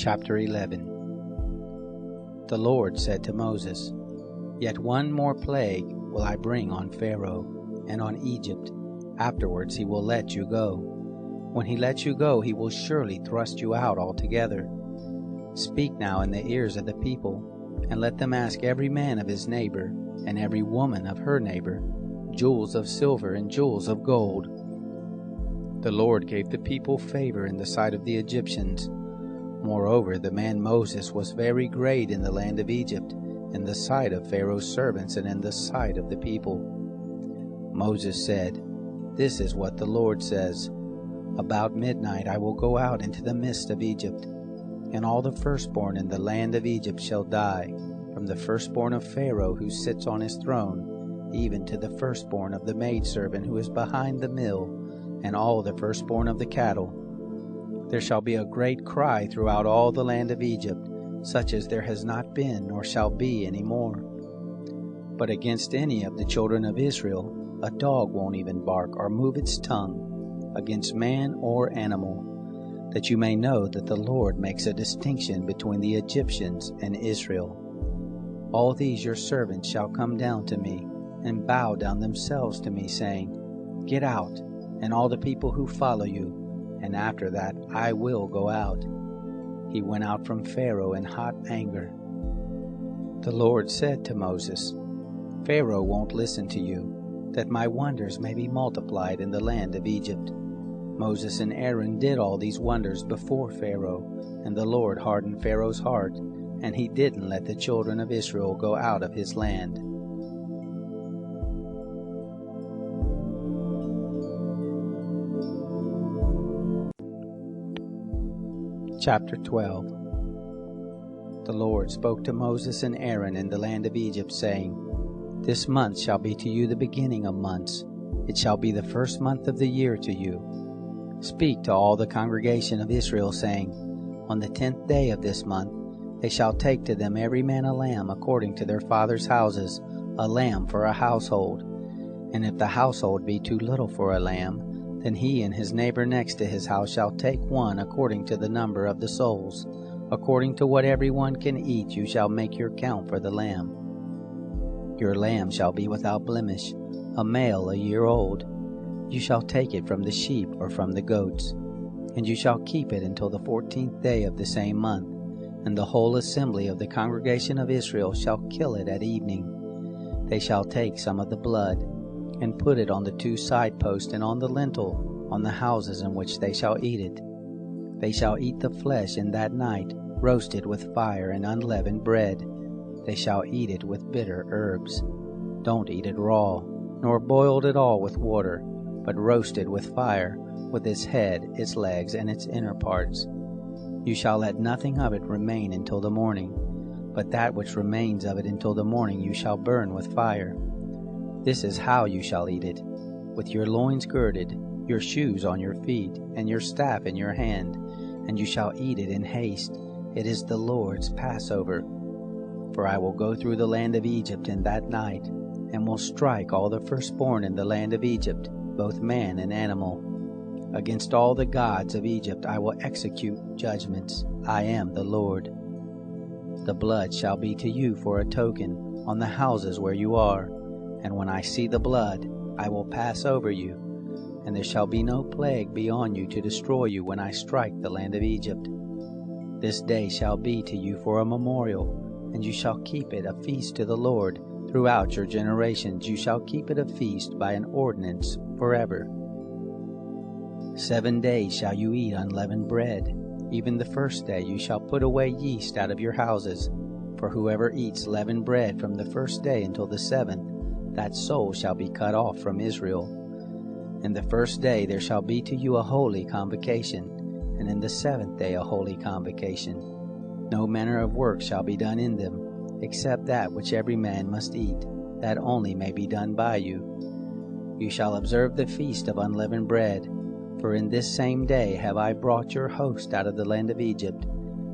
Chapter 11. The Lord said to Moses, "Yet one more plague will I bring on Pharaoh and on Egypt. Afterwards he will let you go. When he lets you go, he will surely thrust you out altogether. Speak now in the ears of the people, and let them ask every man of his neighbor, and every woman of her neighbor, jewels of silver and jewels of gold." The Lord gave the people favor in the sight of the Egyptians. Moreover, the man Moses was very great in the land of Egypt, in the sight of Pharaoh's servants and in the sight of the people. Moses said, "This is what the Lord says, About midnight I will go out into the midst of Egypt, and all the firstborn in the land of Egypt shall die, from the firstborn of Pharaoh who sits on his throne, even to the firstborn of the maidservant who is behind the mill, and all the firstborn of the cattle. There shall be a great cry throughout all the land of Egypt, such as there has not been nor shall be any more. But against any of the children of Israel a dog won't even bark or move its tongue, against man or animal, that you may know that the Lord makes a distinction between the Egyptians and Israel. All these your servants shall come down to me, and bow down themselves to me, saying, 'Get out, and all the people who follow you, and after that I will go out.'" He went out from Pharaoh in hot anger. The Lord said to Moses, "Pharaoh won't listen to you, that my wonders may be multiplied in the land of Egypt." Moses and Aaron did all these wonders before Pharaoh, and the Lord hardened Pharaoh's heart, and he didn't let the children of Israel go out of his land. Chapter 12. The Lord spoke to Moses and Aaron in the land of Egypt, saying, "This month shall be to you the beginning of months. It shall be the first month of the year to you. Speak to all the congregation of Israel, saying, On the 10th day of this month they shall take to them every man a lamb according to their fathers' houses, a lamb for a household. And if the household be too little for a lamb, then he and his neighbor next to his house shall take one according to the number of the souls. According to what every one can eat you shall make your count for the lamb. Your lamb shall be without blemish, a male a year old. You shall take it from the sheep or from the goats, and you shall keep it until the 14th day of the same month, and the whole assembly of the congregation of Israel shall kill it at evening. They shall take some of the blood, and put it on the 2 side posts and on the lintel, on the houses in which they shall eat it. They shall eat the flesh in that night, roasted with fire and unleavened bread. They shall eat it with bitter herbs. Don't eat it raw, nor boiled at all with water, but roasted with fire, with its head, its legs, and its inner parts. You shall let nothing of it remain until the morning, but that which remains of it until the morning you shall burn with fire. This is how you shall eat it: with your loins girded, your shoes on your feet, and your staff in your hand, and you shall eat it in haste. It is the Lord's Passover. For I will go through the land of Egypt in that night, and will strike all the firstborn in the land of Egypt, both man and animal. Against all the gods of Egypt I will execute judgments. I am the Lord. The blood shall be to you for a token on the houses where you are, and when I see the blood, I will pass over you, and there shall be no plague be on you to destroy you when I strike the land of Egypt. This day shall be to you for a memorial, and you shall keep it a feast to the Lord. Throughout your generations you shall keep it a feast by an ordinance forever. 7 days shall you eat unleavened bread. Even the first day you shall put away yeast out of your houses. For whoever eats leavened bread from the first day until the 7th, that soul shall be cut off from Israel. In the first day there shall be to you a holy convocation, and in the 7th day a holy convocation. No manner of work shall be done in them, except that which every man must eat, that only may be done by you. You shall observe the feast of unleavened bread, for in this same day have I brought your host out of the land of Egypt.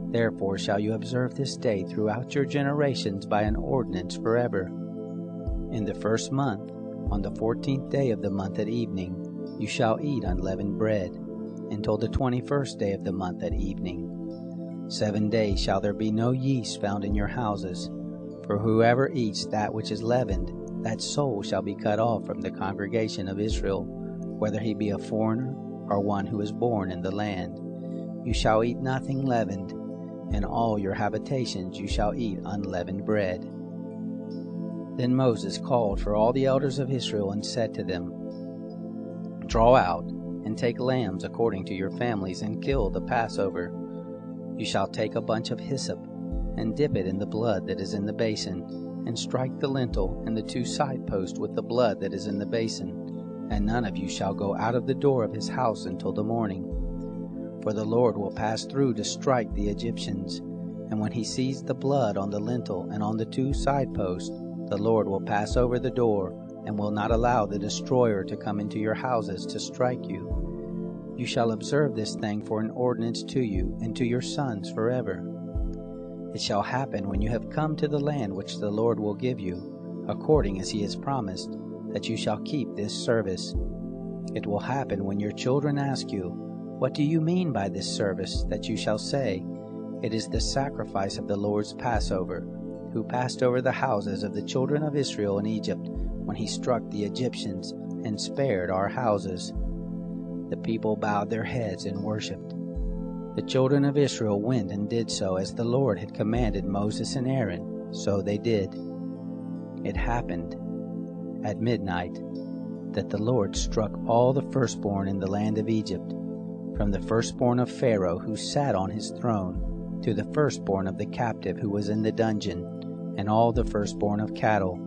Therefore shall you observe this day throughout your generations by an ordinance forever. In the first month, on the 14th day of the month at evening, you shall eat unleavened bread, until the 21st day of the month at evening. 7 days shall there be no yeast found in your houses. For whoever eats that which is leavened, that soul shall be cut off from the congregation of Israel, whether he be a foreigner or one who is born in the land. You shall eat nothing leavened. In all your habitations you shall eat unleavened bread. Then Moses called for all the elders of Israel and said to them, Draw out and take lambs according to your families and kill the Passover. You shall take a bunch of hyssop and dip it in the blood that is in the basin, and strike the lintel and the 2 side posts with the blood that is in the basin. And none of you shall go out of the door of his house until the morning. For the Lord will pass through to strike the Egyptians. And when he sees the blood on the lintel and on the 2 side posts, the Lord will pass over the door, and will not allow the destroyer to come into your houses to strike you. You shall observe this thing for an ordinance to you and to your sons forever. It shall happen when you have come to the land which the Lord will give you, according as he has promised, that you shall keep this service. It will happen when your children ask you, What do you mean by this service? That you shall say, It is the sacrifice of the Lord's Passover, who passed over the houses of the children of Israel in Egypt, when he struck the Egyptians and spared our houses. The people bowed their heads and worshipped. The children of Israel went and did so as the Lord had commanded Moses and Aaron, so they did. It happened at midnight that the Lord struck all the firstborn in the land of Egypt, from the firstborn of Pharaoh who sat on his throne, to the firstborn of the captive who was in the dungeon, and all the firstborn of cattle.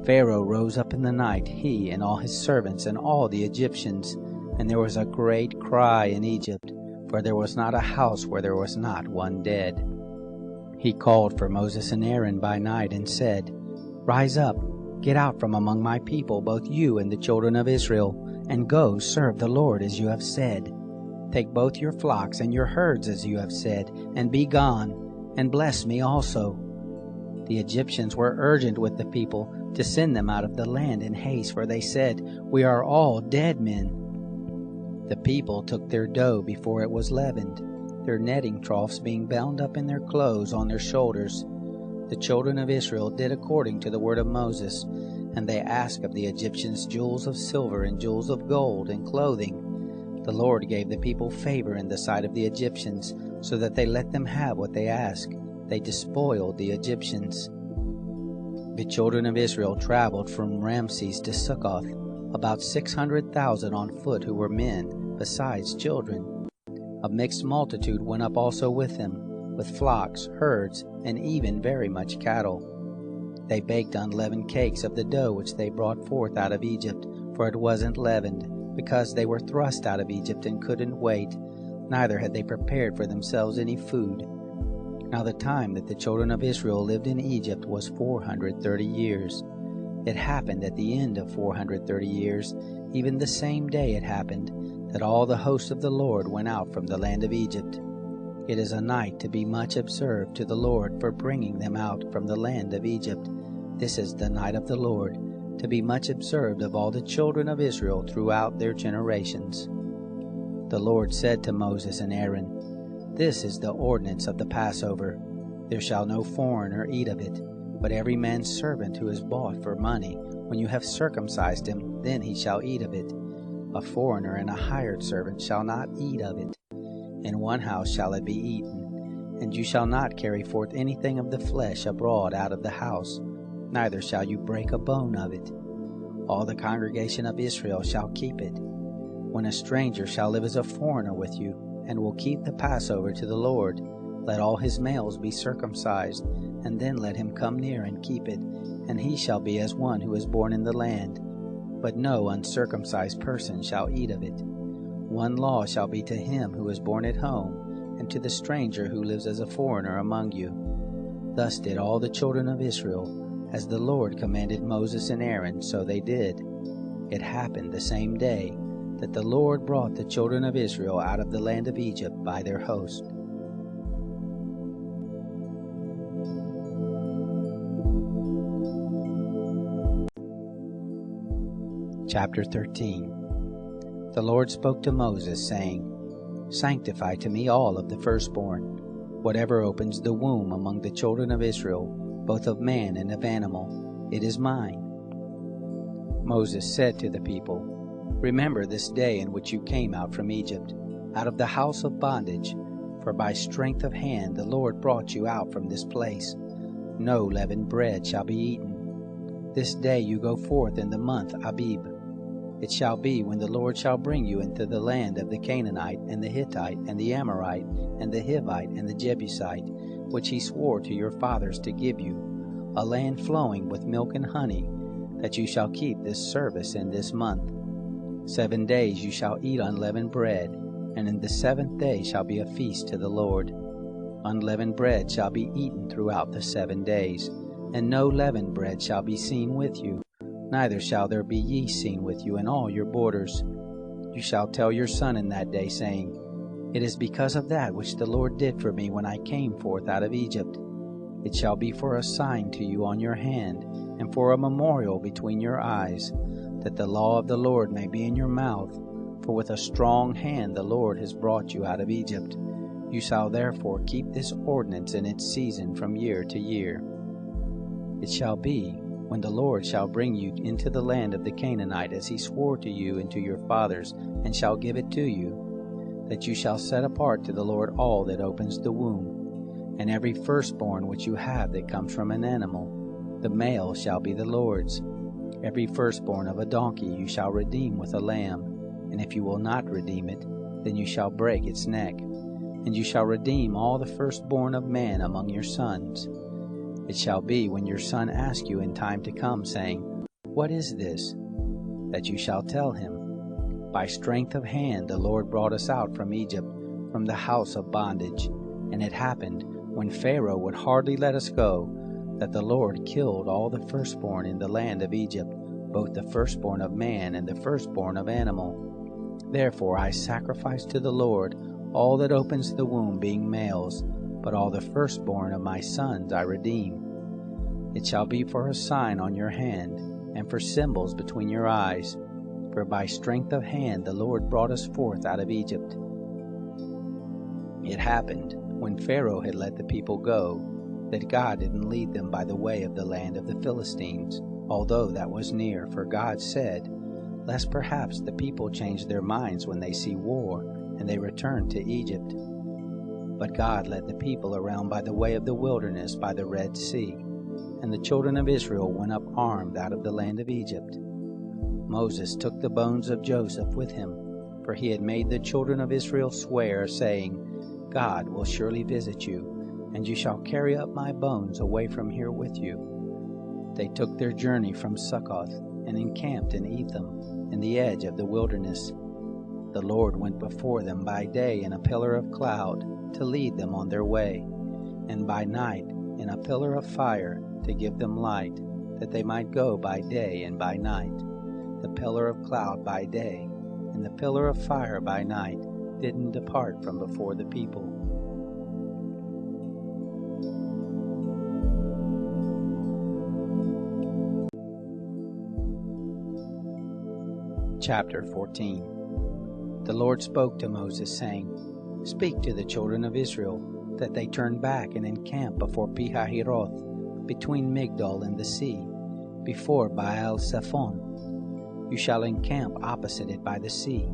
Pharaoh rose up in the night, he and all his servants and all the Egyptians, and there was a great cry in Egypt, for there was not a house where there was not one dead. He called for Moses and Aaron by night and said, Rise up, get out from among my people, both you and the children of Israel, and go serve the Lord as you have said. Take both your flocks and your herds as you have said, and be gone, and bless me also. The Egyptians were urgent with the people to send them out of the land in haste, for they said, We are all dead men. The people took their dough before it was leavened, their netting troughs being bound up in their clothes on their shoulders. The children of Israel did according to the word of Moses, and they asked of the Egyptians jewels of silver and jewels of gold and clothing. The Lord gave the people favor in the sight of the Egyptians, so that they let them have what they asked. They despoiled the Egyptians. The children of Israel traveled from Ramses to Succoth, about 600,000 on foot who were men, besides children. A mixed multitude went up also with them, with flocks, herds, and even very much cattle. They baked unleavened cakes of the dough which they brought forth out of Egypt, for it wasn't leavened, because they were thrust out of Egypt and couldn't wait, neither had they prepared for themselves any food. Now the time that the children of Israel lived in Egypt was 430 years. It happened at the end of 430 years, even the same day it happened, that all the hosts of the Lord went out from the land of Egypt. It is a night to be much observed to the Lord for bringing them out from the land of Egypt. This is the night of the Lord, to be much observed of all the children of Israel throughout their generations. The Lord said to Moses and Aaron, This is the ordinance of the Passover. There shall no foreigner eat of it, but every man's servant who is bought for money, when you have circumcised him, then he shall eat of it. A foreigner and a hired servant shall not eat of it. In one house shall it be eaten, and you shall not carry forth anything of the flesh abroad out of the house, neither shall you break a bone of it. All the congregation of Israel shall keep it. When a stranger shall live as a foreigner with you, and will keep the Passover to the Lord, let all his males be circumcised, and then let him come near and keep it, and he shall be as one who is born in the land. But no uncircumcised person shall eat of it. One law shall be to him who is born at home, and to the stranger who lives as a foreigner among you. Thus did all the children of Israel, as the Lord commanded Moses and Aaron, so they did. It happened the same day that the Lord brought the children of Israel out of the land of Egypt by their host. Chapter 13. The Lord spoke to Moses, saying, Sanctify to me all of the firstborn. Whatever opens the womb among the children of Israel, both of man and of animal, it is mine." Moses said to the people, "Remember this day in which you came out from Egypt, out of the house of bondage, for by strength of hand the Lord brought you out from this place. No leavened bread shall be eaten. This day you go forth in the month Abib. It shall be when the Lord shall bring you into the land of the Canaanite, and the Hittite, and the Amorite, and the Hivite, and the Jebusite, which he swore to your fathers to give you, a land flowing with milk and honey, that you shall keep this service in this month. 7 days you shall eat unleavened bread, and in the 7th day shall be a feast to the Lord. Unleavened bread shall be eaten throughout the 7 days, and no leavened bread shall be seen with you, neither shall there be yeast seen with you in all your borders. You shall tell your son in that day, saying, It is because of that which the Lord did for me when I came forth out of Egypt. It shall be for a sign to you on your hand, and for a memorial between your eyes, that the law of the Lord may be in your mouth. For with a strong hand the Lord has brought you out of Egypt. You shall therefore keep this ordinance in its season from year to year. It shall be, when the Lord shall bring you into the land of the Canaanite, as he swore to you and to your fathers, and shall give it to you, that you shall set apart to the Lord all that opens the womb, and every firstborn which you have that comes from an animal, the male shall be the Lord's. Every firstborn of a donkey you shall redeem with a lamb, and if you will not redeem it, then you shall break its neck. And you shall redeem all the firstborn of man among your sons. It shall be, when your son asks you in time to come, saying, What is this? That you shall tell him, By strength of hand the Lord brought us out from Egypt, from the house of bondage. And it happened, when Pharaoh would hardly let us go, that the Lord killed all the firstborn in the land of Egypt, both the firstborn of man and the firstborn of animal. Therefore I sacrifice to the Lord all that opens the womb, being males, but all the firstborn of my sons I redeem. It shall be for a sign on your hand, and for symbols between your eyes, for by strength of hand the Lord brought us forth out of Egypt. It happened, when Pharaoh had let the people go, that God didn't lead them by the way of the land of the Philistines, although that was near, for God said, Lest perhaps the people change their minds when they see war, and they return to Egypt. But God led the people around by the way of the wilderness by the Red Sea, and the children of Israel went up armed out of the land of Egypt. Moses took the bones of Joseph with him, for he had made the children of Israel swear, saying, God will surely visit you, and you shall carry up my bones away from here with you. They took their journey from Succoth, and encamped in Etham, in the edge of the wilderness. The Lord went before them by day in a pillar of cloud, to lead them on their way, and by night in a pillar of fire, to give them light, that they might go by day and by night. The pillar of cloud by day, and the pillar of fire by night, didn't depart from before the people. Chapter 14. The Lord spoke to Moses, saying, Speak to the children of Israel, that they turn back and encamp before Pihahiroth, between Migdol and the sea, before Baal-Zephon. You shall encamp opposite it by the sea.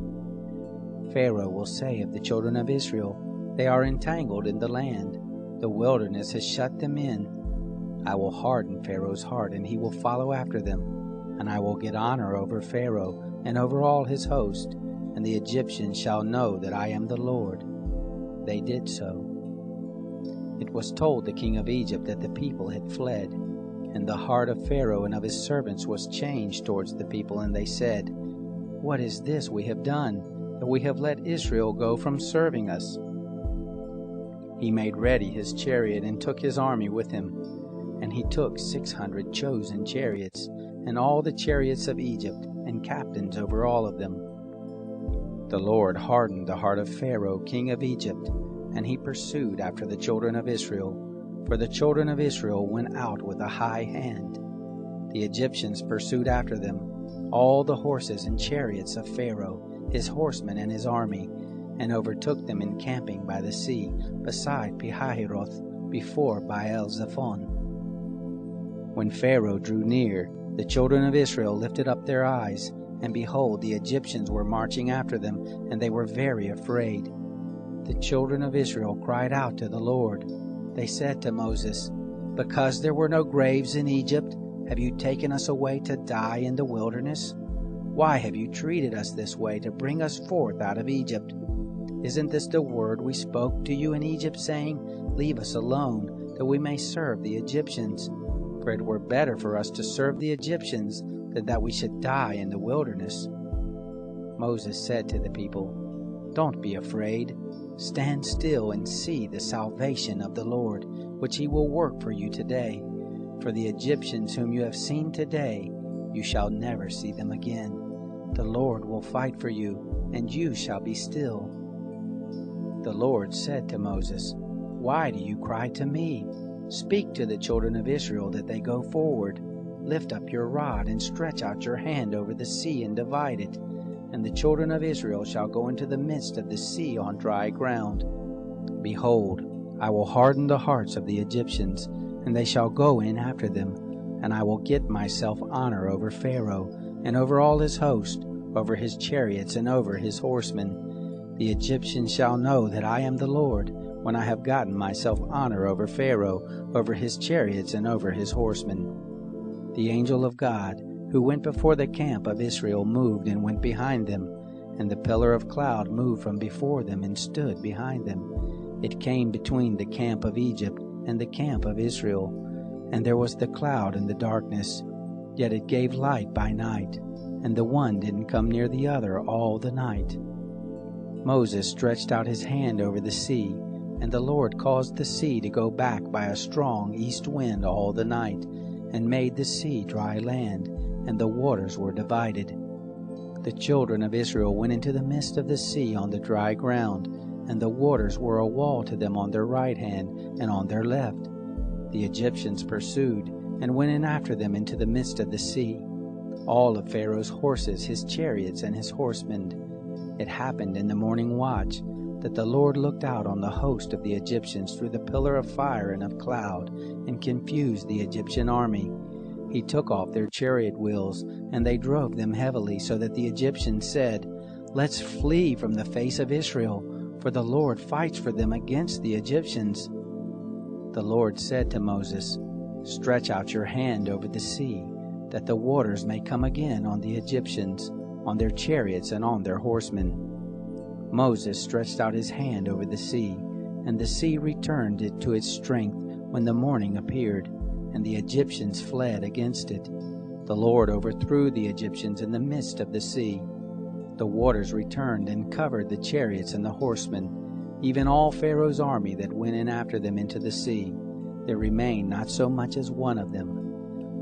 Pharaoh will say of the children of Israel, They are entangled in the land. The wilderness has shut them in. I will harden Pharaoh's heart, and he will follow after them. And I will get honor over Pharaoh and over all his host, and the Egyptians shall know that I am the Lord. They did so. It was told the king of Egypt that the people had fled, and the heart of Pharaoh and of his servants was changed towards the people, and they said, What is this we have done, that we have let Israel go from serving us? He made ready his chariot and took his army with him, and he took 600 chosen chariots, and all the chariots of Egypt, and captains over all of them. The Lord hardened the heart of Pharaoh, king of Egypt, and he pursued after the children of Israel, for the children of Israel went out with a high hand. The Egyptians pursued after them, all the horses and chariots of Pharaoh, his horsemen and his army, and overtook them encamping by the sea, beside Pihahiroth, before Baal-zephon. When Pharaoh drew near, the children of Israel lifted up their eyes, and behold, the Egyptians were marching after them, and they were very afraid. The children of Israel cried out to the Lord. They said to Moses, "Because there were no graves in Egypt, have you taken us away to die in the wilderness? Why have you treated us this way to bring us forth out of Egypt? Isn't this the word we spoke to you in Egypt, saying, 'Leave us alone, that we may serve the Egyptians'? For it were better for us to serve the Egyptians than that we should die in the wilderness." Moses said to the people, "Don't be afraid. Stand still and see the salvation of the Lord, which he will work for you today. For the Egyptians whom you have seen today, you shall never see them again. The Lord will fight for you, and you shall be still." The Lord said to Moses, "Why do you cry to me? Speak to the children of Israel that they go forward. Lift up your rod and stretch out your hand over the sea and divide it, and the children of Israel shall go into the midst of the sea on dry ground. Behold, I will harden the hearts of the Egyptians, and they shall go in after them, and I will get myself honor over Pharaoh, and over all his host, over his chariots, and over his horsemen. The Egyptians shall know that I am the Lord, when I have gotten myself honor over Pharaoh, over his chariots, and over his horsemen." The angel of God, who went before the camp of Israel, moved and went behind them, and the pillar of cloud moved from before them and stood behind them. It came between the camp of Egypt and the camp of Israel, and there was the cloud and the darkness, yet it gave light by night, and the one didn't come near the other all the night. Moses stretched out his hand over the sea, and the Lord caused the sea to go back by a strong east wind all the night, and made the sea dry land, and the waters were divided. The children of Israel went into the midst of the sea on the dry ground, and the waters were a wall to them on their right hand and on their left. The Egyptians pursued, and went in after them into the midst of the sea, all of Pharaoh's horses, his chariots, and his horsemen. It happened in the morning watch that the Lord looked out on the host of the Egyptians through the pillar of fire and of cloud, and confused the Egyptian army. He took off their chariot wheels, and they drove them heavily, so that the Egyptians said, "Let's flee from the face of Israel, for the Lord fights for them against the Egyptians." The Lord said to Moses, "Stretch out your hand over the sea, that the waters may come again on the Egyptians, on their chariots, and on their horsemen." Moses stretched out his hand over the sea, and the sea returned it to its strength when the morning appeared, and the Egyptians fled against it. The Lord overthrew the Egyptians in the midst of the sea. The waters returned and covered the chariots and the horsemen, even all Pharaoh's army that went in after them into the sea. There remained not so much as one of them.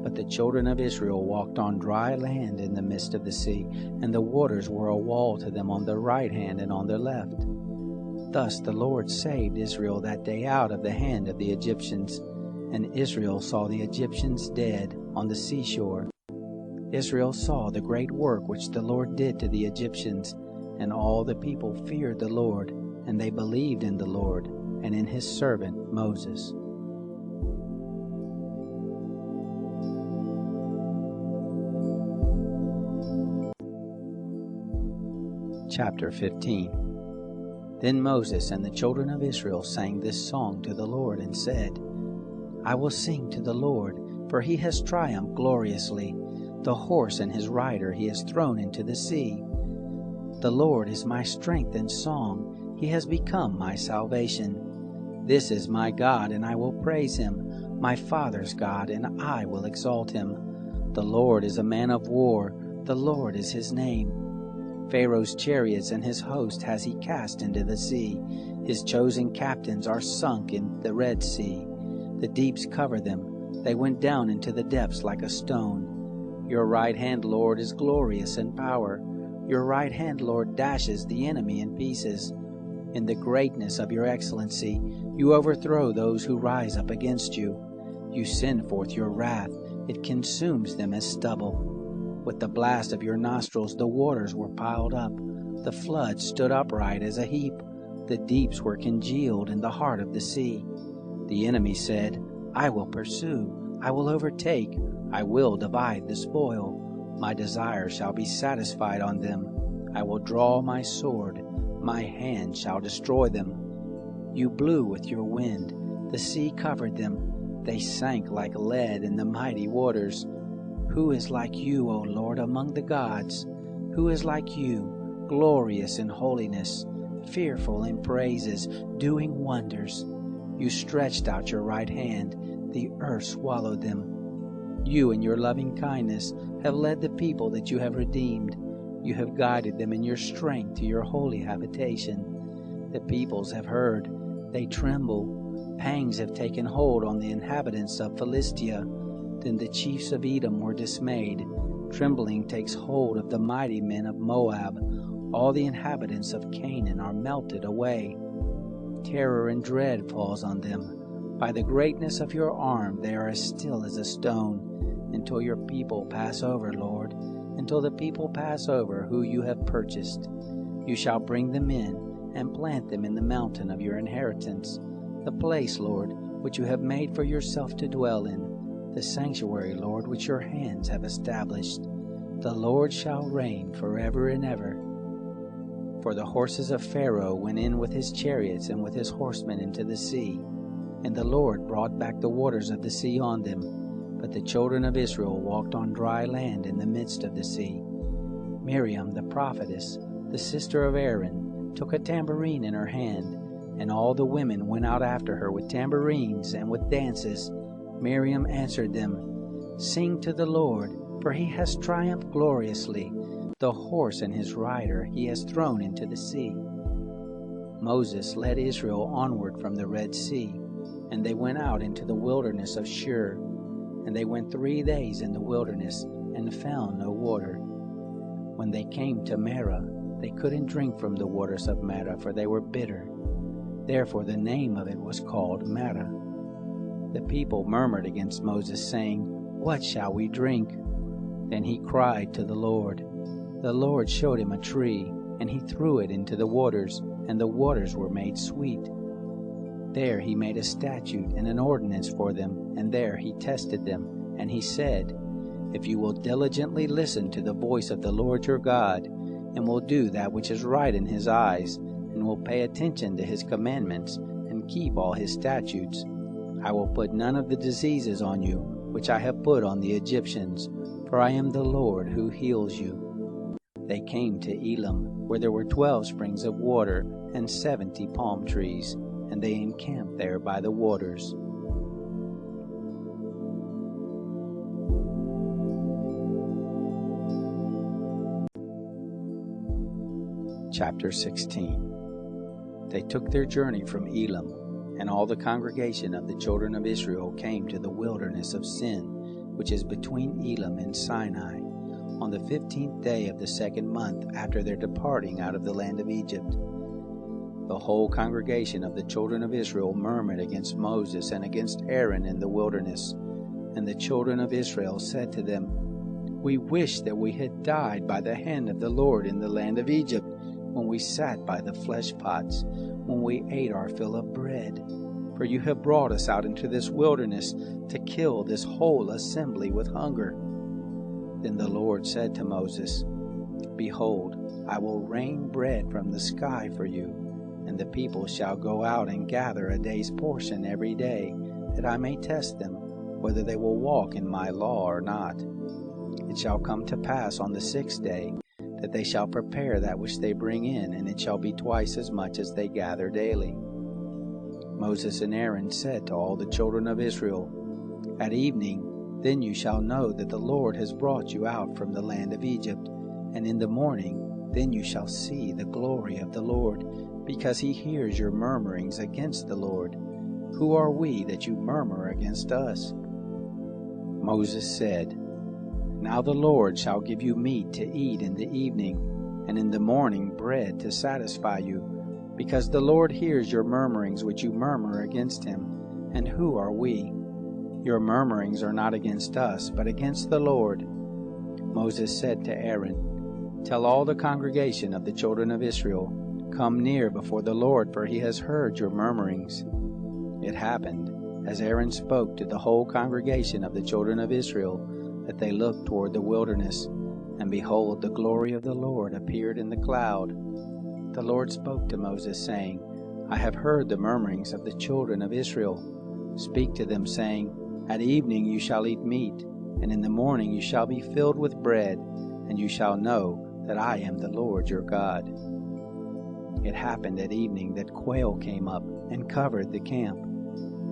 But the children of Israel walked on dry land in the midst of the sea, and the waters were a wall to them on their right hand and on their left. Thus the Lord saved Israel that day out of the hand of the Egyptians, and Israel saw the Egyptians dead on the seashore. Israel saw the great work which the Lord did to the Egyptians, and all the people feared the Lord, and they believed in the Lord and in his servant Moses. Chapter 15. Then Moses and the children of Israel sang this song to the Lord and said, "I will sing to the Lord, for he has triumphed gloriously. The horse and his rider he has thrown into the sea. The Lord is my strength and song. He has become my salvation. This is my God, and I will praise him, my father's God, and I will exalt him. The Lord is a man of war. The Lord is his name. Pharaoh's chariots and his host has he cast into the sea. His chosen captains are sunk in the Red Sea. The deeps cover them. They went down into the depths like a stone. Your right hand, Lord, is glorious in power. Your right hand, Lord, dashes the enemy in pieces. In the greatness of your excellency, you overthrow those who rise up against you. You send forth your wrath. It consumes them as stubble. With the blast of your nostrils, the waters were piled up. The floods stood upright as a heap. The deeps were congealed in the heart of the sea. The enemy said, I will pursue, I will overtake, I will divide the spoil. My desire shall be satisfied on them. I will draw my sword, my hand shall destroy them. You blew with your wind, the sea covered them. They sank like lead in the mighty waters. Who is like you, O Lord, among the gods? Who is like you, glorious in holiness, fearful in praises, doing wonders? You stretched out your right hand, the earth swallowed them. You in your loving kindness have led the people that you have redeemed. You have guided them in your strength to your holy habitation. The peoples have heard, they tremble. Pangs have taken hold on the inhabitants of Philistia. Then the chiefs of Edom were dismayed. Trembling takes hold of the mighty men of Moab. All the inhabitants of Canaan are melted away. Terror and dread falls on them. By the greatness of your arm they are as still as a stone, until your people pass over, Lord, until the people pass over who you have purchased. You shall bring them in and plant them in the mountain of your inheritance, the place, Lord, which you have made for yourself to dwell in, the sanctuary, Lord, which your hands have established. The Lord shall reign forever and ever. For the horses of Pharaoh went in with his chariots and with his horsemen into the sea, and the Lord brought back the waters of the sea on them. But the children of Israel walked on dry land in the midst of the sea. Miriam the prophetess, the sister of Aaron, took a tambourine in her hand, and all the women went out after her with tambourines and with dances. Miriam answered them, Sing to the Lord, for he has triumphed gloriously. The horse and his rider he has thrown into the sea. Moses led Israel onward from the Red Sea, and they went out into the wilderness of Shur. And they went 3 days in the wilderness, and found no water. When they came to Marah, they couldn't drink from the waters of Marah, for they were bitter. Therefore the name of it was called Marah. The people murmured against Moses, saying, What shall we drink? Then he cried to the Lord. The Lord showed him a tree, and he threw it into the waters, and the waters were made sweet. There he made a statute and an ordinance for them, and there he tested them. And he said, If you will diligently listen to the voice of the Lord your God, and will do that which is right in his eyes, and will pay attention to his commandments, and keep all his statutes, I will put none of the diseases on you, which I have put on the Egyptians, for I am the Lord who heals you. They came to Elim, where there were 12 springs of water and 70 palm trees, and they encamped there by the waters. Chapter 16. They took their journey from Elim, and all the congregation of the children of Israel came to the wilderness of Sin, which is between Elim and Sinai, on the 15th day of the 2nd month after their departing out of the land of Egypt. The whole congregation of the children of Israel murmured against Moses and against Aaron in the wilderness. And the children of Israel said to them, We wish that we had died by the hand of the Lord in the land of Egypt, when we sat by the flesh pots, when we ate our fill of bread. For you have brought us out into this wilderness to kill this whole assembly with hunger. Then the Lord said to Moses, Behold, I will rain bread from the sky for you, and the people shall go out and gather a day's portion every day, that I may test them, whether they will walk in my law or not. It shall come to pass on the 6th day, that they shall prepare that which they bring in, and it shall be twice as much as they gather daily. Moses and Aaron said to all the children of Israel, At evening, then you shall know that the Lord has brought you out from the land of Egypt, and in the morning, then you shall see the glory of the Lord, because he hears your murmurings against the Lord. Who are we that you murmur against us? Moses said, Now the Lord shall give you meat to eat in the evening, and in the morning bread to satisfy you, because the Lord hears your murmurings which you murmur against him. And who are we? Your murmurings are not against us, but against the Lord. Moses said to Aaron, Tell all the congregation of the children of Israel, Come near before the Lord, for he has heard your murmurings. It happened, as Aaron spoke to the whole congregation of the children of Israel, that they looked toward the wilderness, and behold, the glory of the Lord appeared in the cloud. The Lord spoke to Moses, saying, I have heard the murmurings of the children of Israel. Speak to them, saying, At evening you shall eat meat, and in the morning you shall be filled with bread, and you shall know that I am the Lord your God. It happened at evening that quail came up and covered the camp,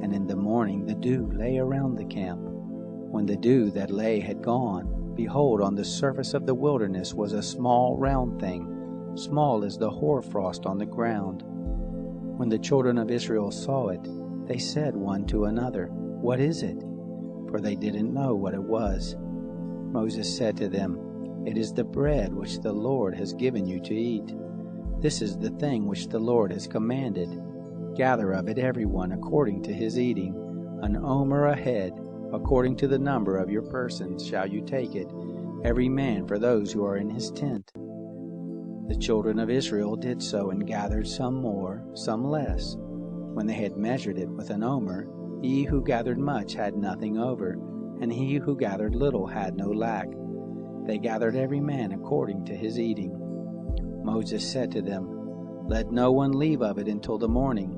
and in the morning the dew lay around the camp. When the dew that lay had gone, behold, on the surface of the wilderness was a small round thing, small as the hoarfrost on the ground. When the children of Israel saw it, they said one to another, What is it? For they didn't know what it was. Moses said to them, It is the bread which the Lord has given you to eat. This is the thing which the Lord has commanded. Gather of it every one according to his eating, an omer a head, according to the number of your persons shall you take it, every man for those who are in his tent. The children of Israel did so, and gathered some more, some less. When they had measured it with an omer, he who gathered much had nothing over, and he who gathered little had no lack. They gathered every man according to his eating. Moses said to them, Let no one leave of it until the morning.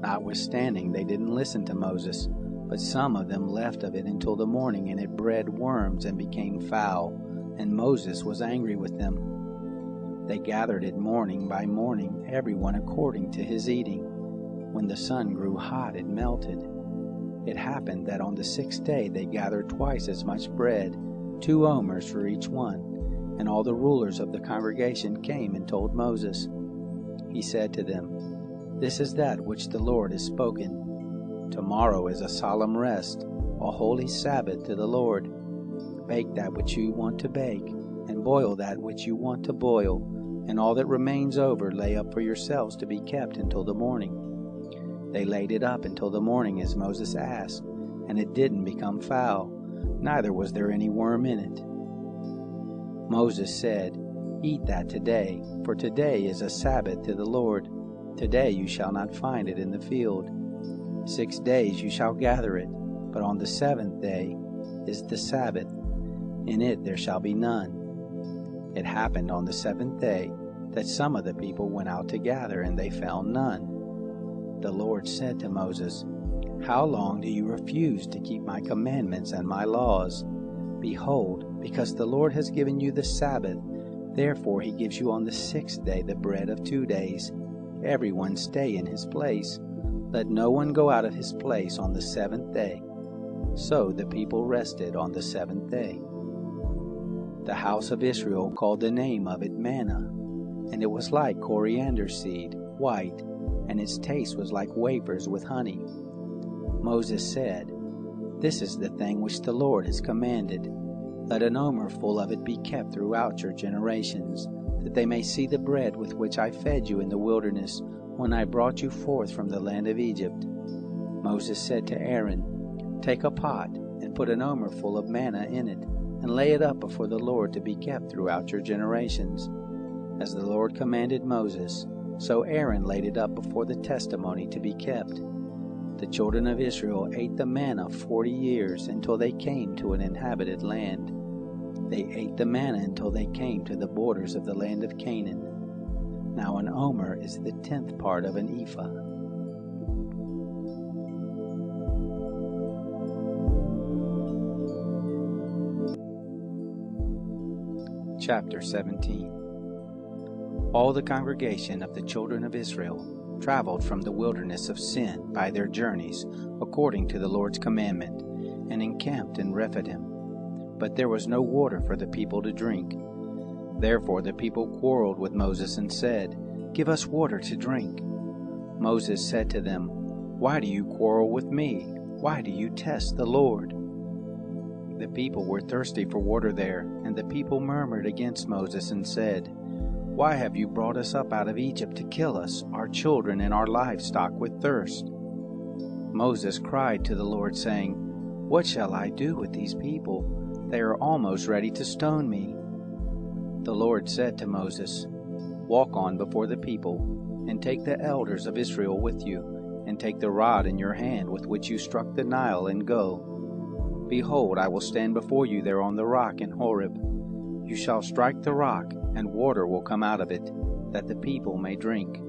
Notwithstanding, they didn't listen to Moses, but some of them left of it until the morning, and it bred worms and became foul, and Moses was angry with them. They gathered it morning by morning, every one according to his eating. When the sun grew hot, it melted. It happened that on the 6th day they gathered twice as much bread, 2 omers for each one. And all the rulers of the congregation came and told Moses. He said to them, This is that which the Lord has spoken. Tomorrow is a solemn rest, a holy Sabbath to the Lord. Bake that which you want to bake, and boil that which you want to boil, and all that remains over lay up for yourselves to be kept until the morning. They laid it up until the morning as Moses asked, and it didn't become foul, neither was there any worm in it. Moses said, Eat that today, for today is a Sabbath to the Lord. Today you shall not find it in the field. 6 days you shall gather it, but on the 7th day is the Sabbath. In it there shall be none. It happened on the 7th day that some of the people went out to gather, and they found none. The Lord said to Moses, How long do you refuse to keep my commandments and my laws? Behold, because the Lord has given you the Sabbath, therefore he gives you on the 6th day the bread of 2 days. Every one stay in his place. Let no one go out of his place on the 7th day. So the people rested on the 7th day. The house of Israel called the name of it manna, and it was like coriander seed, white, and its taste was like wafers with honey. Moses said, This is the thing which the Lord has commanded. Let an omer full of it be kept throughout your generations, that they may see the bread with which I fed you in the wilderness when I brought you forth from the land of Egypt. Moses said to Aaron, Take a pot and put an omer full of manna in it, and lay it up before the Lord to be kept throughout your generations. As the Lord commanded Moses, so Aaron laid it up before the testimony to be kept. The children of Israel ate the manna 40 years until they came to an inhabited land. They ate the manna until they came to the borders of the land of Canaan. Now an omer is the 10th part of an ephah. Chapter 17. All the congregation of the children of Israel traveled from the wilderness of Sin by their journeys according to the Lord's commandment, and encamped in Rephidim. But there was no water for the people to drink. Therefore the people quarreled with Moses and said, Give us water to drink. Moses said to them, Why do you quarrel with me? Why do you test the Lord? The people were thirsty for water there, and the people murmured against Moses and said, Why have you brought us up out of Egypt to kill us, our children and our livestock with thirst? Moses cried to the Lord, saying, What shall I do with these people? They are almost ready to stone me. The Lord said to Moses, "Walk on before the people, and take the elders of Israel with you, and take the rod in your hand with which you struck the Nile, and go. Behold, I will stand before you there on the rock in Horeb. You shall strike the rock, and water will come out of it, that the people may drink."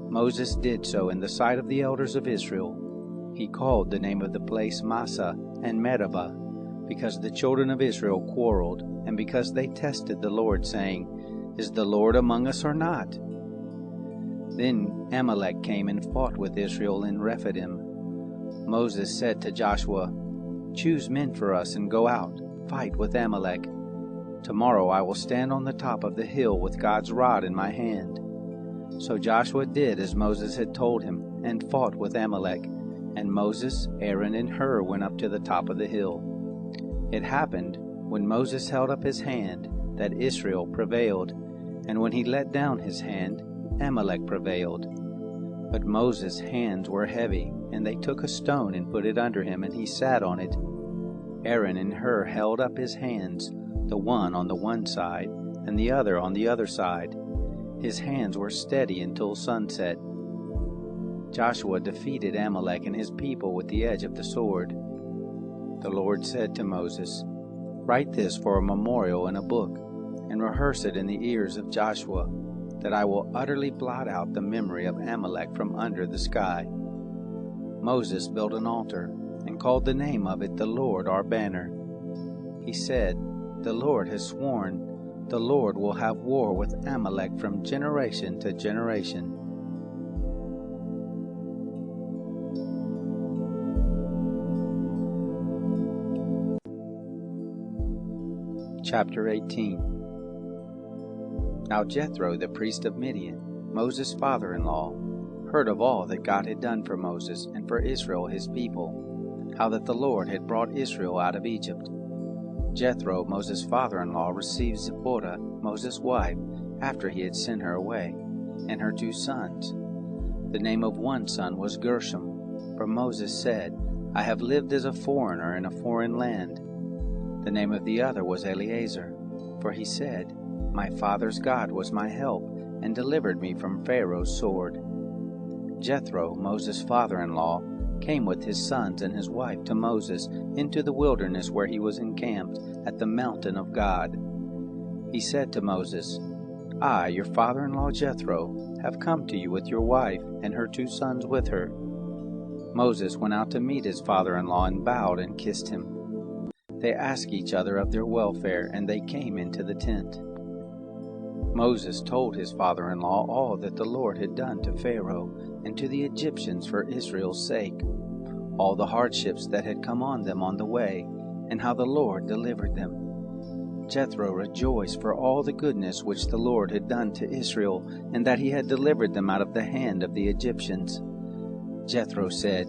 Moses did so in the sight of the elders of Israel. He called the name of the place Massah and Meribah, because the children of Israel quarreled, and because they tested the Lord, saying, "Is the Lord among us or not?" Then Amalek came and fought with Israel in Rephidim. Moses said to Joshua, "Choose men for us and go out, fight with Amalek. Tomorrow I will stand on the top of the hill with God's rod in my hand." So Joshua did as Moses had told him, and fought with Amalek, and Moses, Aaron, and Hur went up to the top of the hill. It happened, when Moses held up his hand, that Israel prevailed, and when he let down his hand, Amalek prevailed. But Moses' hands were heavy, and they took a stone and put it under him, and he sat on it. Aaron and Hur held up his hands, the one on the one side, and the other on the other side. His hands were steady until sunset. Joshua defeated Amalek and his people with the edge of the sword. The Lord said to Moses, "Write this for a memorial in a book, and rehearse it in the ears of Joshua, that I will utterly blot out the memory of Amalek from under the sky." Moses built an altar, and called the name of it, "The Lord our banner." He said, "The Lord has sworn, the Lord will have war with Amalek from generation to generation." Chapter 18. Now Jethro, the priest of Midian, Moses' father-in-law, heard of all that God had done for Moses and for Israel his people, how that the Lord had brought Israel out of Egypt. Jethro, Moses' father-in-law, received Zipporah, Moses' wife, after he had sent her away, and her 2 sons. The name of one son was Gershom, for Moses said, "I have lived as a foreigner in a foreign land." The name of the other was Eleazar, for he said, "My father's God was my help, and delivered me from Pharaoh's sword." Jethro, Moses' father-in-law, came with his sons and his wife to Moses into the wilderness where he was encamped at the mountain of God. He said to Moses, "I, your father-in-law Jethro, have come to you with your wife and her 2 sons with her." Moses went out to meet his father-in-law and bowed and kissed him. They asked each other of their welfare, and they came into the tent. Moses told his father-in-law all that the Lord had done to Pharaoh and to the Egyptians for Israel's sake, all the hardships that had come on them on the way, and how the Lord delivered them. Jethro rejoiced for all the goodness which the Lord had done to Israel, and that he had delivered them out of the hand of the Egyptians. Jethro said,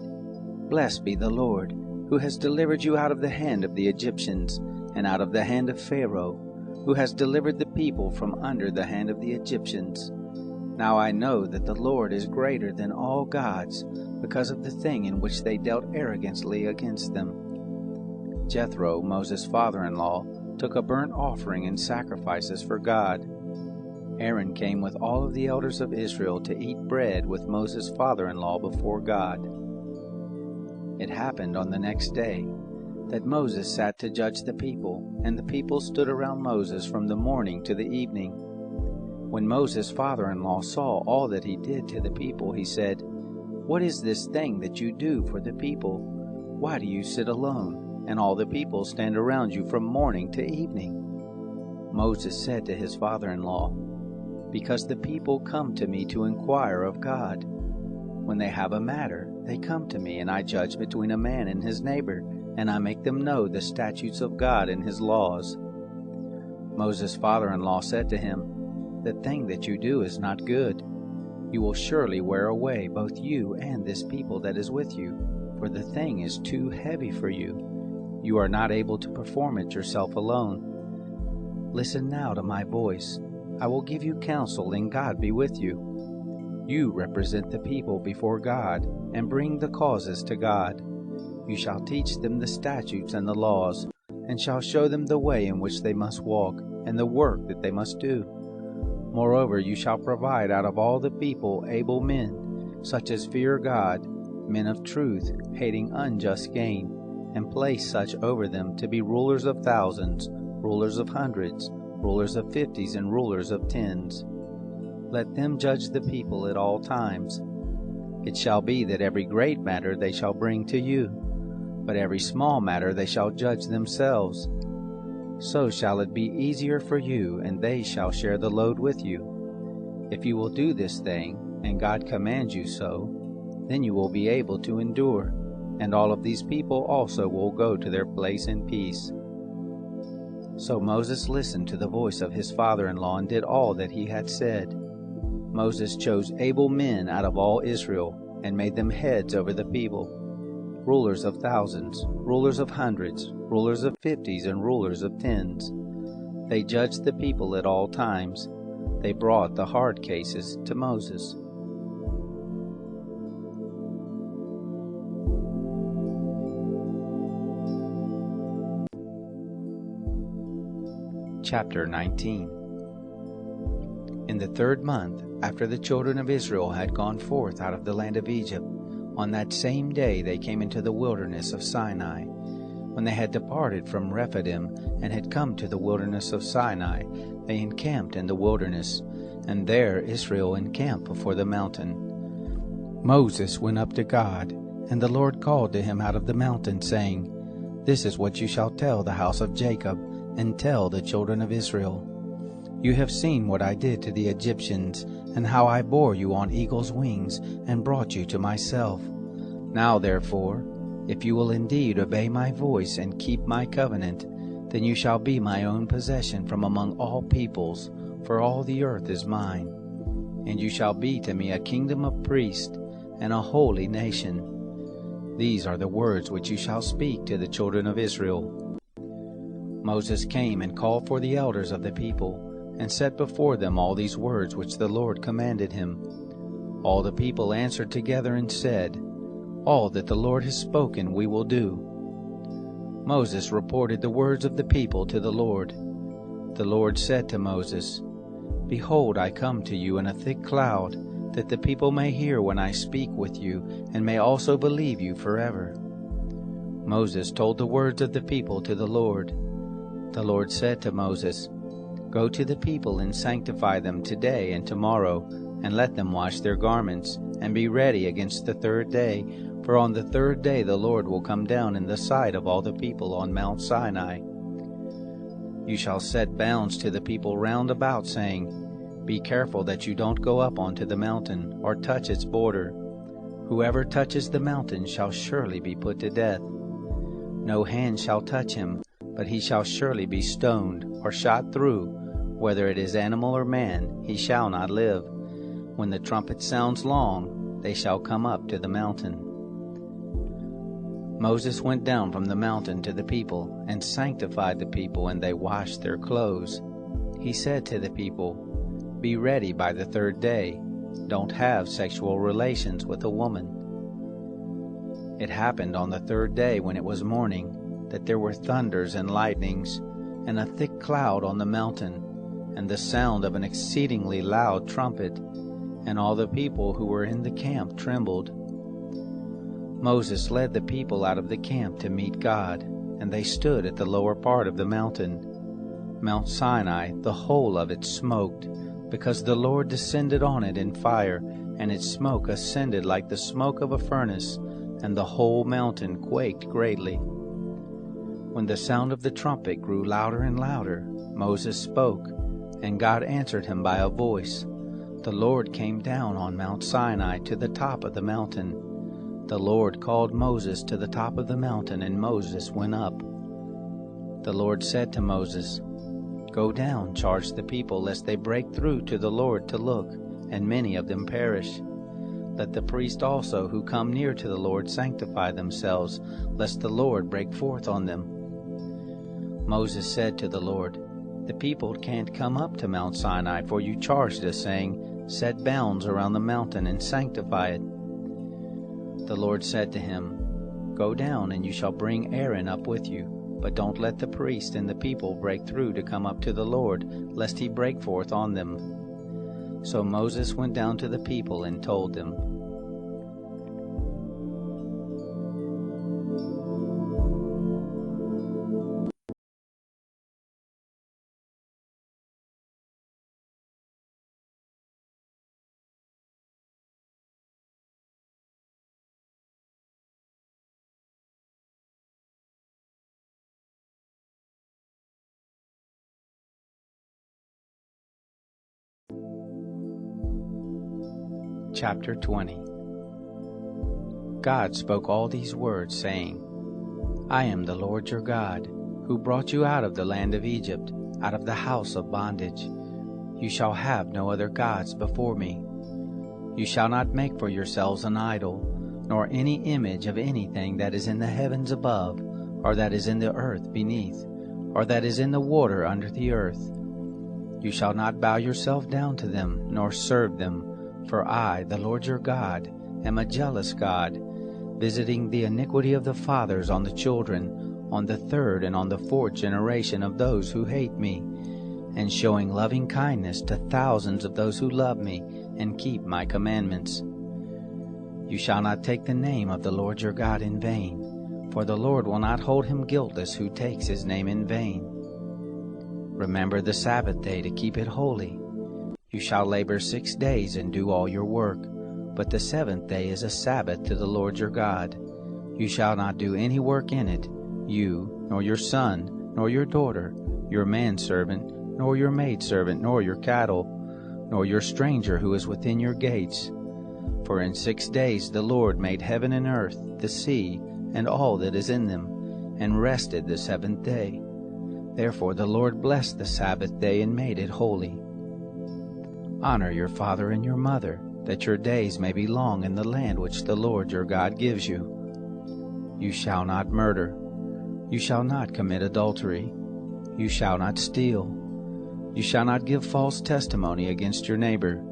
"Blessed be the Lord, who has delivered you out of the hand of the Egyptians, and out of the hand of Pharaoh, who has delivered the people from under the hand of the Egyptians. Now I know that the Lord is greater than all gods, because of the thing in which they dealt arrogantly against them." Jethro, Moses' father-in-law, took a burnt offering and sacrifices for God. Aaron came with all of the elders of Israel to eat bread with Moses' father-in-law before God. It happened on the next day that Moses sat to judge the people, and the people stood around Moses from the morning to the evening. When Moses' father-in-law saw all that he did to the people, he said, "What is this thing that you do for the people? Why do you sit alone, and all the people stand around you from morning to evening?" Moses said to his father-in-law, "Because the people come to me to inquire of God. When they have a matter, they come to me, and I judge between a man and his neighbor, and I make them know the statutes of God and his laws." Moses' father-in-law said to him, "The thing that you do is not good. You will surely wear away both you and this people that is with you, for the thing is too heavy for you. You are not able to perform it yourself alone. Listen now to my voice. I will give you counsel, and God be with you. You represent the people before God, and bring the causes to God. You shall teach them the statutes and the laws, and shall show them the way in which they must walk. and the work that they must do. Moreover, you shall provide out of all the people able men, such as fear God, men of truth, hating unjust gain, and place such over them to be rulers of thousands, rulers of hundreds, rulers of 50s, and rulers of 10s. Let them judge the people at all times. It shall be that every great matter they shall bring to you, but every small matter they shall judge themselves. So shall it be easier for you, and they shall share the load with you. If you will do this thing, and God commands you so, then you will be able to endure, and all of these people also will go to their place in peace. So Moses listened to the voice of his father-in-law and did all that he had said. Moses chose able men out of all Israel, and made them heads over the people, rulers of thousands, rulers of hundreds, rulers of 50s, and rulers of 10s. They judged the people at all times. They brought the hard cases to Moses. Chapter 19. In the 3rd month, after the children of Israel had gone forth out of the land of Egypt, on that same day they came into the wilderness of Sinai. When they had departed from Rephidim and had come to the wilderness of Sinai, they encamped in the wilderness, and there Israel encamped before the mountain. Moses went up to God, and the Lord called to him out of the mountain, saying, This is what you shall tell the house of Jacob, and tell the children of Israel. You have seen what I did to the Egyptians, and how I bore you on eagle's wings, and brought you to myself. Now therefore, if you will indeed obey my voice and keep my covenant, then you shall be my own possession from among all peoples, for all the earth is mine. And you shall be to me a kingdom of priests, and a holy nation. These are the words which you shall speak to the children of Israel. Moses came and called for the elders of the people, and set before them all these words which the Lord commanded him. All the people answered together and said, All that the Lord has spoken we will do. Moses reported the words of the people to the Lord. The Lord said to Moses, Behold, I come to you in a thick cloud, that the people may hear when I speak with you, and may also believe you forever. Moses told the words of the people to the Lord. The Lord said to Moses, Go to the people and sanctify them today and tomorrow, and let them wash their garments, and be ready against the 3rd day, for on the 3rd day the Lord will come down in the sight of all the people on Mount Sinai. You shall set bounds to the people round about, saying, Be careful that you don't go up onto the mountain, or touch its border. Whoever touches the mountain shall surely be put to death. No hand shall touch him, but he shall surely be stoned, or shot through. Whether it is animal or man, he shall not live. When the trumpet sounds long, they shall come up to the mountain. Moses went down from the mountain to the people, and sanctified the people, and they washed their clothes. He said to the people, Be ready by the 3rd day. Don't have sexual relations with a woman. It happened on the 3rd day, when it was morning, that there were thunders and lightnings, and a thick cloud on the mountain, and the sound of an exceedingly loud trumpet, and all the people who were in the camp trembled. Moses led the people out of the camp to meet God, and they stood at the lower part of the mountain. Mount Sinai, the whole of it smoked, because the Lord descended on it in fire, and its smoke ascended like the smoke of a furnace, and the whole mountain quaked greatly. When the sound of the trumpet grew louder and louder, Moses spoke, and God answered him by a voice. The Lord came down on Mount Sinai to the top of the mountain. The Lord called Moses to the top of the mountain, and Moses went up. The Lord said to Moses, Go down, charge the people, lest they break through to the Lord to look, and many of them perish. Let the priests also who come near to the Lord sanctify themselves, lest the Lord break forth on them. Moses said to the Lord, The people can't come up to Mount Sinai, for you charged us, saying, Set bounds around the mountain and sanctify it. The Lord said to him, Go down, and you shall bring Aaron up with you. But don't let the priest and the people break through to come up to the Lord, lest he break forth on them." So Moses went down to the people and told them. Chapter 20. God spoke all these words, saying, "I am the Lord your God, who brought you out of the land of Egypt, out of the house of bondage. You shall have no other gods before me. You shall not make for yourselves an idol, nor any image of anything that is in the heavens above, or that is in the earth beneath, or that is in the water under the earth. You shall not bow yourself down to them, nor serve them. For I, the Lord your God, am a jealous God, visiting the iniquity of the fathers on the children, on the third and on the fourth generation of those who hate me, and showing loving kindness to thousands of those who love me and keep my commandments. You shall not take the name of the Lord your God in vain, for the Lord will not hold him guiltless who takes his name in vain. Remember the Sabbath day to keep it holy. You shall labor 6 days and do all your work, but the seventh day is a Sabbath to the Lord your God. You shall not do any work in it, you, nor your son, nor your daughter, your manservant, nor your maidservant, nor your cattle, nor your stranger who is within your gates. For in 6 days the Lord made heaven and earth, the sea, and all that is in them, and rested the seventh day. Therefore the Lord blessed the Sabbath day and made it holy. Honor your father and your mother, that your days may be long in the land which the Lord your God gives you. You shall not murder. You shall not commit adultery. You shall not steal. You shall not give false testimony against your neighbor.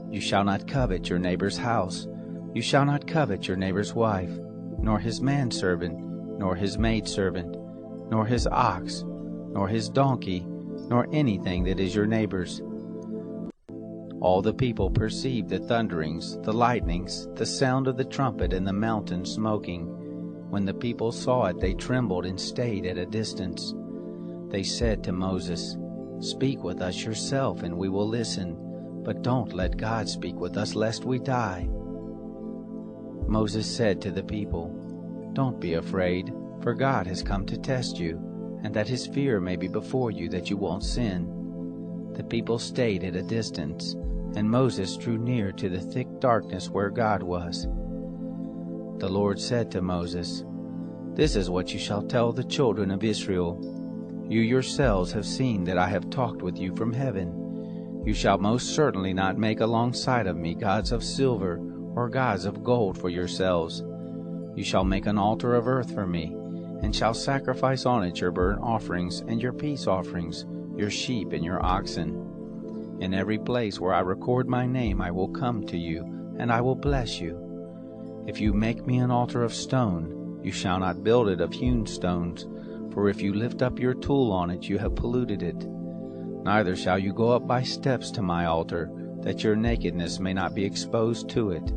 You shall not covet your neighbor's house. You shall not covet your neighbor's wife, nor his manservant, nor his maidservant, nor his ox, nor his donkey, nor anything that is your neighbor's. All the people perceived the thunderings, the lightnings, the sound of the trumpet, and the mountain smoking. When the people saw it, they trembled and stayed at a distance. They said to Moses, "Speak with us yourself, and we will listen, but don't let God speak with us, lest we die." Moses said to the people, "Don't be afraid, for God has come to test you, and that his fear may be before you, that you won't sin." The people stayed at a distance, and Moses drew near to the thick darkness where God was. The Lord said to Moses, "This is what you shall tell the children of Israel. You yourselves have seen that I have talked with you from heaven. You shall most certainly not make alongside of me gods of silver or gods of gold for yourselves. You shall make an altar of earth for me, and shall sacrifice on it your burnt offerings and your peace offerings, your sheep and your oxen. In every place where I record my name I will come to you, and I will bless you. If you make me an altar of stone, you shall not build it of hewn stones, for if you lift up your tool on it, you have polluted it. Neither shall you go up by steps to my altar, that your nakedness may not be exposed to it.